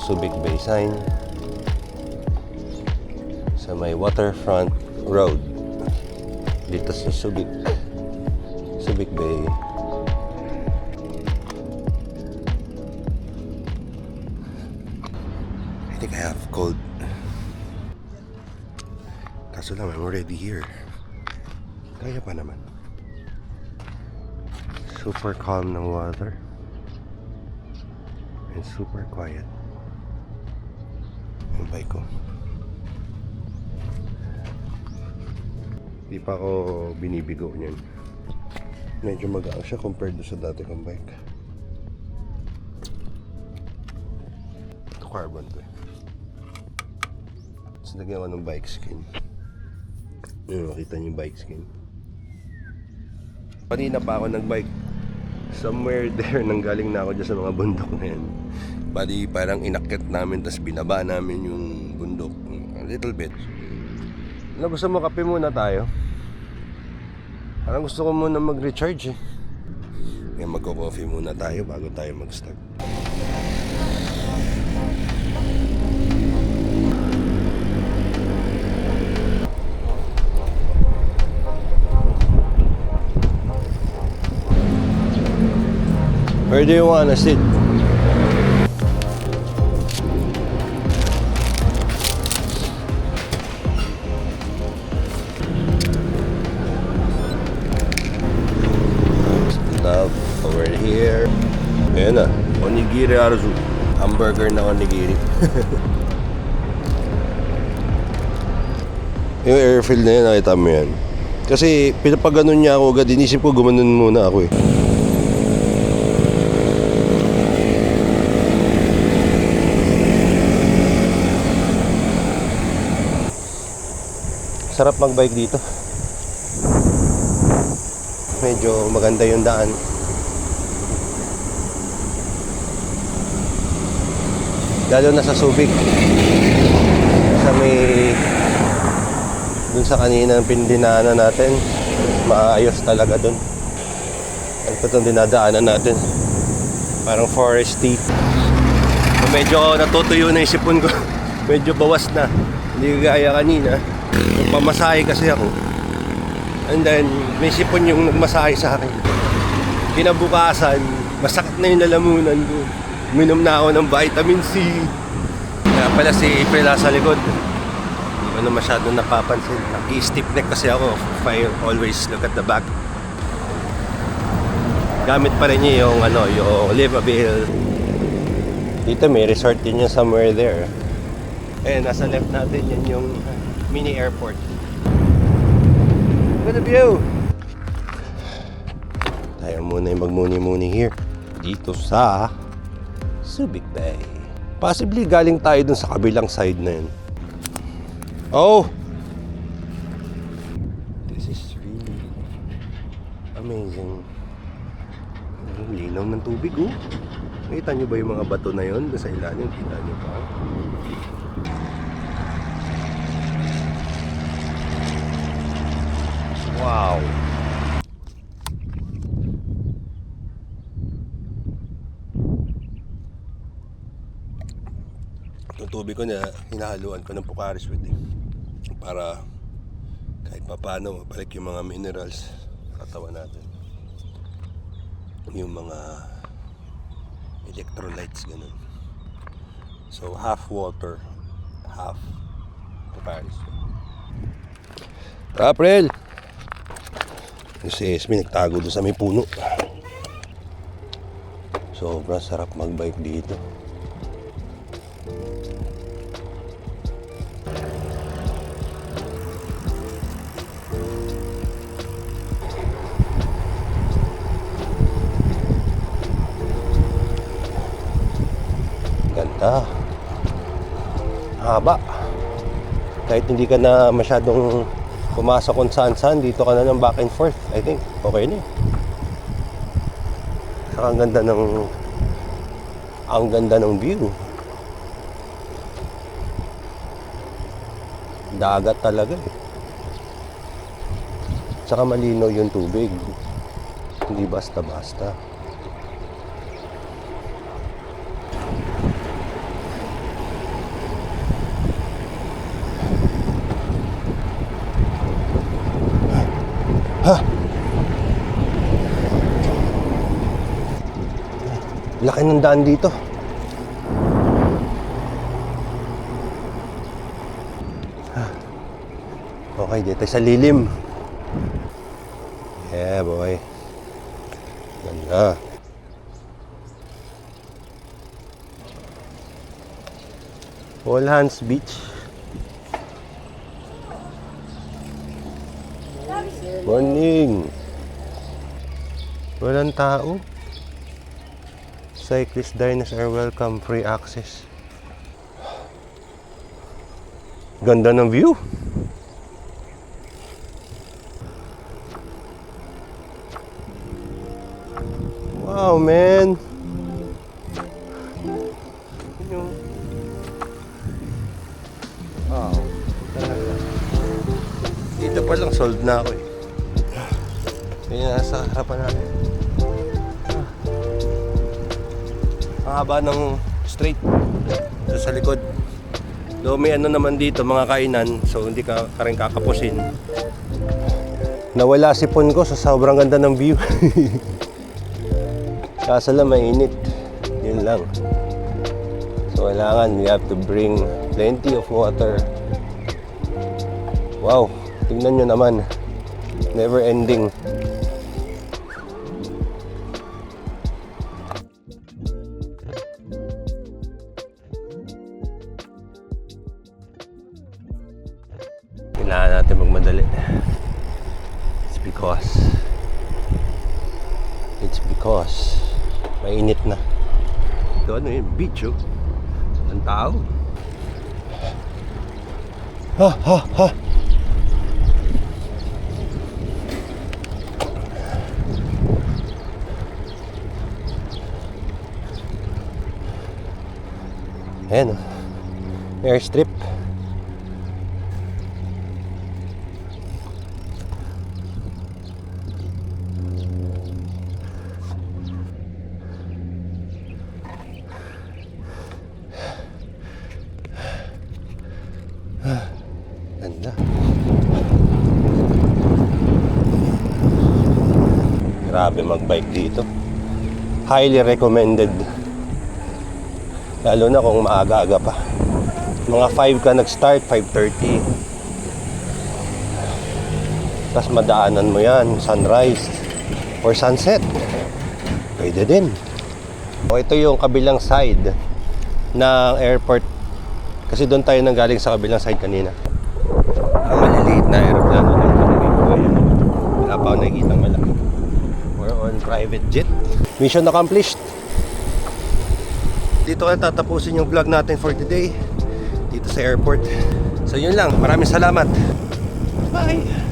Subic Bay sign sa may waterfront road dito sa Subic Bay. I think I have cold. Kaso lang, I'm already here. Kaya pa naman. Super calm ng water and super quiet yung bike ko. Di pa ako binibigo niyan. Medyo magaan siya compared sa dati kong bike. Ito carbon to eh. Tapos lagyan ko ng bike skin. Yun, makita niyo yung bike skin. Kanina pa ako nagbike. Somewhere there, nanggaling na ako dyan sa mga bundok na yan. Bali, parang inakyat namin, tapos binaba namin yung bundok. A little bit. Ano, gusto mo kape muna tayo? Parang gusto ko muna mag-recharge eh. Kaya magko-coffee muna tayo bago tayo mag-start. Where do you wanna sit? Love over here. Ayan na, onigiri arzu. Hamburger na onigiri. Yung airfield na yan, nakita mo yan. Kasi pinapaganon niya ako agad, inisip ko gumanon muna ako eh. Sarap magbike dito. Medyo maganda yung daan. Lalo na sa Subic. Sa may dun sa kanina pindinaanan natin, maayos talaga dun. Ito itong dinadaanan natin, parang foresty. So, medyo natutuyo na yung sipon ko. Medyo bawas na. Hindi gaya kanina. Pamasahe kasi ako. And then may sipon yung nagmasahe sa akin. Kinabukasan, masakit na yung lalamunan ko. Minom na ako ng vitamin C. Kaya pala si April sa likod. Hindi ko na masyado napapansin. Naki-stiff neck kasi ako. I always look at the back. Gamit pa rin niya yung yung Liveabil. Dito may resort din yung somewhere there. Eh, nasa left natin yan yung mini airport. Look at the view! Tayo muna yung magmuni-muni here. Dito sa Subic Bay. Possibly galing tayo dun sa kabilang side na yun. Oh! This is really amazing. Ang linaw ng tubig oh. Nakita nyo ba yung mga bato na yun? Doon sa ilalim, kita nyo pa. Wow! Itong tubig ko na hinahaluan ko ng Pocari Sweat eh. Para kahit papaano mabalik yung mga minerals sa katawan natin. Yung mga electrolytes, ganun. So half water, half Pocari Sweat. April! Si Esme nagtago doon sa may puno. Sobrang sarap magbike dito. Ganda. Haba. Kahit hindi ka na masyadong pumasok kung saan-saan, dito ka na ng back and forth. I think, okay na eh. Saka ang ganda ng view. Dagat talaga eh. Saka malinaw yung tubig. Hindi basta-basta. Ha? Laki ng daan dito. Okay, dito sa lilim. Yeah, boy. Ganda. All Hands Beach. Morning. Walang tao. Cyclist diners are welcome. Free access. Ganda ng view. Wow, man. Wow. Dito pa lang sold na ako eh. Yan nasa harapan natin. Ang haba ng straight. Ito sa likod. Though may ano naman dito, mga kainan. So hindi ka rin kakapusin. Nawala sipon ko sa sobrang ganda ng view. Kaso lang mainit. Yun lang. So kailangan we have to bring plenty of water. Wow, tingnan nyo naman. Never ending. Kailangan natin magmadali. It's because mainit na. Ito ano yun? Beach oh. Ang tao. Ha ha ha. Ayan oh. Airstrip. Ganda. Grabe magbike dito. Highly recommended. Lalo na kung maaga-aga pa. Mga 5 ka nag-start, 5:30. Tapos madaanan mo yan, sunrise or sunset. Pwede din. O ito yung kabilang side ng airport. Kasi doon tayo nanggaling sa kabilang side kanina. Ang maliliit na aeroplano lang talaga. Wala pa ako nakikita malaki. We're on private jet. Mission accomplished. Dito na tatapusin yung vlog natin for today. Dito sa airport. So yun lang. Maraming salamat. Bye!